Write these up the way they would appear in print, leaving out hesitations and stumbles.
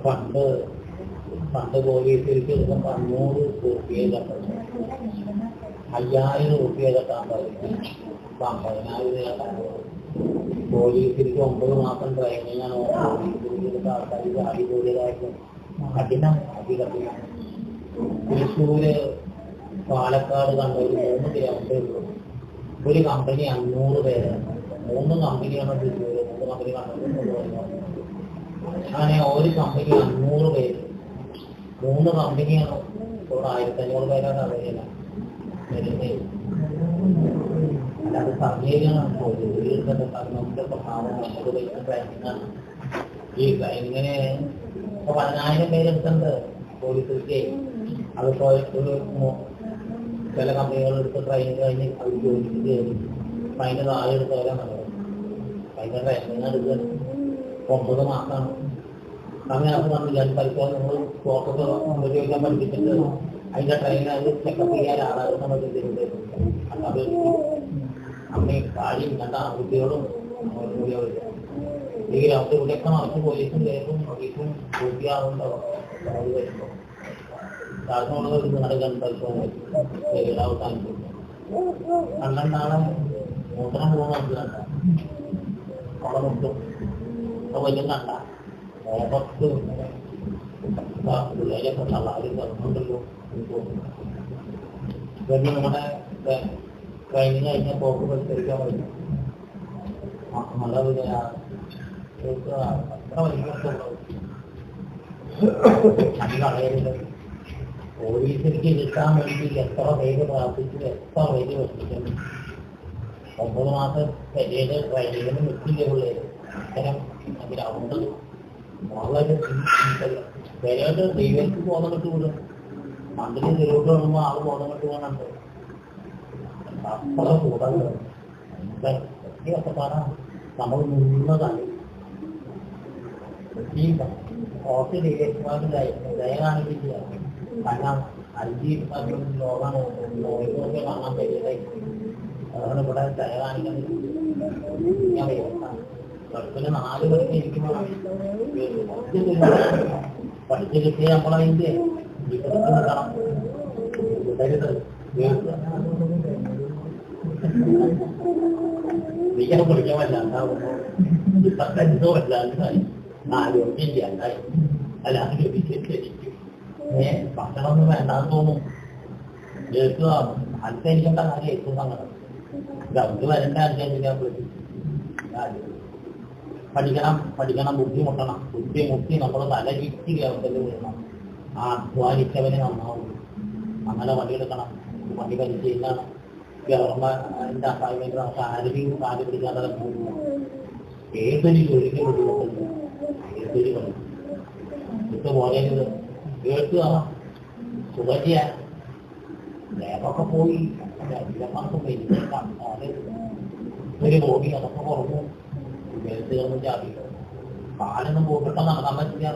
പണ്ട് പണ്ട് പോലീസിലേക്ക് എടുക്കുമ്പോൾ 500 രൂപയെ കെട്ടണം, 5000 രൂപയെ കെട്ടാൻ പറയും. 50,000 കെട്ടാൻ പോലീസിലേക്ക് 9 മാസം ട്രെയിനിങ്ങാണ്. പോലീസിലേക്ക് ആൾക്കാർക്ക് അടിപൊളിയായിട്ട് കഠിനം അതികഠിനം. തൃശ്ശൂര് പാലക്കാട് കണ്ട ഒരു 3 കിലോമീറ്റർ ഉള്ളൂ. ഒരു കമ്പനി 500 പേരാണ്. 3 കമ്പനിയാണ് തൃശ്ശൂര്. 3 കമ്പനി കണ്ടത്. അങ്ങനെ ഒരു കമ്പനി 500 പേര്. 3 കമ്പനിയാണ്. ഇപ്പോൾ 1500 പേരാണ് അറിയില്ല. അല്ലാതെ സർവേകളാണ് നമ്മുടെ പ്രധാനം. നമുക്ക് പൈസ ട്രെയിനിങ്ങാണ്. ഈ ട്രെയിനിങ്ങിന് ഇപ്പൊ 10,000 പേരെടുത്തുണ്ട് പോലീസിലേക്ക്. അതിപ്പോ ഒരു ചില കമ്പനികളെടുത്ത് ട്രെയിനിങ് കഴിഞ്ഞ് അത് ജോലിക്ക് കയറി. അപ്പൊ അതിന്റെ താഴെ എടുത്ത് വരാൻ നല്ലത്. അതിന്റെ ട്രെയിനിങ് എടുത്ത് 9 മാസമാണ്. സമയം പറഞ്ഞില്ല. പലപ്പോഴും നമ്മൾ ഫോക്കസ് ഉപയോഗിക്കാൻ പഠിപ്പിച്ചിട്ട് അതിന്റെ ട്രെയിനിങ് അത് ചെക്കപ്പ് ചെയ്യാൻ ആളാകും നമ്മൾ ചെയ്തിട്ടുണ്ട്. അത് അമ്മയും കാര്യം കണ്ട കുട്ടികളും ഉപയോഗിക്കും. ഈ ഗ്രൗണ്ട് ഇവിടെയൊക്കെ മറിച്ച് പോലീസും കേസും നോട്ടീസും പൂർത്തിയാവുന്നുണ്ടോ അത് വരുമ്പോൾ സാധനമുള്ള ഒരു നടക്കാൻ പരിശോധന അവസാനിക്കും. കണ്ടാണ് മൂത്രം പോകുന്നത് കണ്ട അവിടെ മുട്ടും വലിയ കണ്ട ഓപ്പത്ത് പിള്ളേരൊക്കെ തള്ളാരും തുറന്നുണ്ടല്ലോ. പിന്നെ നമ്മുടെ ട്രെയിനിങ് കഴിഞ്ഞ പോക്ക് പരിസരിക്കാൻ പറ്റും. നല്ല അത്ര വലിയ കളയരുത്. പോലീസിലേക്ക് കിട്ടാൻ വേണ്ടി എത്ര പേര് പ്രാർത്ഥിച്ചു, എത്ര പേര് വെച്ചിട്ടുണ്ട്. 9 മാസം ശരിയുടെ ട്രെയിനിങ്ങിന് നിൽക്കില്ല പിള്ളേര്. ഇത്തരം ഗ്രൗണ്ട് വളരെ വരെയായിട്ട് ദൈവർക്ക് ബോധം കെട്ട് വിടും. മണ്ണിന് തിരുവിട്ട് കാണുമ്പോൾ ആള് ബോധം കെട്ട് പോകുന്നുണ്ട്. അത്ര കൂടല്ലോ ഒക്കെപ്പാടാണ് നമ്മൾ നിന്നതാണ്. ഈ ഓർത്ത് ഡീലക്ഷ്മാരിലായിരുന്നു ദയ കാണിക്കില്ല. കാരണം 5 ലോകം നോയിക്കൊക്കെ കാണാൻ കഴിയട്ടെ. അതാണ് ഇവിടെ ദയ കാണിക്കുന്നത്. ഞാൻ ഗൾഫിന് 4 മണിക്ക് ഇരിക്കുമ്പോൾ പഠിച്ചു കിട്ടിയ നമ്മളതിന്റെ ജീവിതത്തിൽ നിൽക്കണം. വിടരുത്. നീക്കത് പഠിക്കാൻ വല്ലാണ്ടാവും. എന്തോ വല്ലാണ്ടായി. ആരോഗ്യമില്ലാണ്ടായി. അല്ലാതെ ലഭിച്ചിരിക്കും. ഭക്ഷണമൊന്നും വേണ്ടാന്ന് തോന്നും. കേൾക്കുക അനുസരിക്കേണ്ട കാര്യം ഏറ്റവും സങ്കടം. ഗവൺമെന്റ് വരേണ്ട അനുസരിക്കാൻ പറ്റും. പഠിക്കണം, ബുദ്ധിമുട്ടണം. ബുദ്ധിമുട്ടി നമ്മൾ തലകിറ്റി ഗവൺമെന്റ് വിടണം. ആ അധ്വാനിച്ചവനെ നന്നാവും. അങ്ങനെ പണിയെടുക്കണം. പണി പരിശീലനം ഗവൺമെന്റ് അസൈൻമെന്റ് നമുക്ക് ആരെയും കാര്യം പിടിക്കാതെ പോകുന്നു. ഏതൊരു ജോലിക്ക് ബുദ്ധിമുട്ടുണ്ട്. ഏതൊരു പണി ഇട്ട് പോയത് കേൾക്കുക സുഖിയ ലേബൊക്കെ പോയി ഒരു ഹോബി അതൊക്കെ കുറഞ്ഞു. വിദേശികളൊന്നും ജാതിയില്ല. കാലൊന്നും പോയിട്ടോ നടക്കാൻ പറ്റില്ല.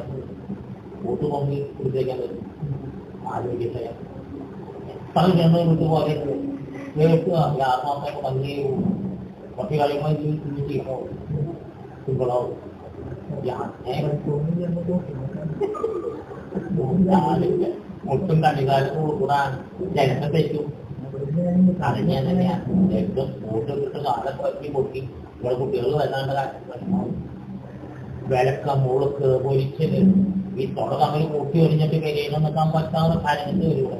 കൂട്ട് പൊങ്ങി കുടിച്ചേക്കാൻ പറ്റും. ആരോഗ്യക്ഷയം എത്ര ജനം വിട്ടു പോലെ കേൾക്കുക. 6 മാസമൊക്കെ ഭംഗിയേ പോകും. കുറച്ച് കളിയുമ്പോൾ ചിന്തിച്ചോ സിമ്പിളാവും. മുട്ടും കണികാലത്ത് കൂടാൻ ജനത്തെ തെറ്റും. അത് ഞാൻ തന്നെയാണ് ഏറ്റവും കൂട്ടും കിട്ടും. കാലത്ത് പറ്റി പൊട്ടി ഇവിടെ കുട്ടികൾ വല്ലാണ്ട് കാര്യം വിലക്ക മുളുക്ക് പൊരിച്ചത് ഈ തൊട തമ്മിൽ കൂട്ടി ഒരിഞ്ഞിട്ട് കരിയണം നിൽക്കാൻ പറ്റാവുന്ന കാര്യങ്ങൾ വരും.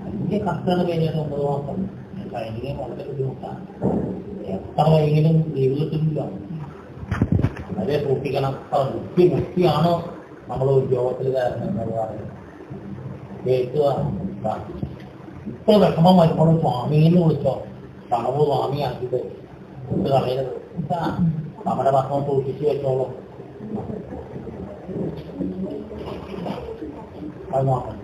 വലിയ കഷ്ടമാണ് കരിയാണ് 9 മാസം. ട്രെയിനിങ് വളരെ ബുദ്ധിമുട്ടാണ്. എത്ര വൈകിലും ലീവ് കിട്ടുന്നില്ല. വളരെ സൂക്ഷിക്കണം. മുക്തിയാണോ നമ്മൾ ഉദ്യോഗത്തിൽ കയറുന്നത് എന്നത് പറയുന്നത്. കേൾക്കുക. ഇപ്പൊ വിഷമം വരുമ്പോൾ സ്വാമീന്ന് വിളിച്ചോ. തണവ് സ്വാമിയാക്കിയിട്ട് കൊണ്ട് കളയരുത്. നമ്മുടെ ഭക്ഷണം സൂക്ഷിച്ചു വെച്ചോളൂ. അത് നോക്കണം.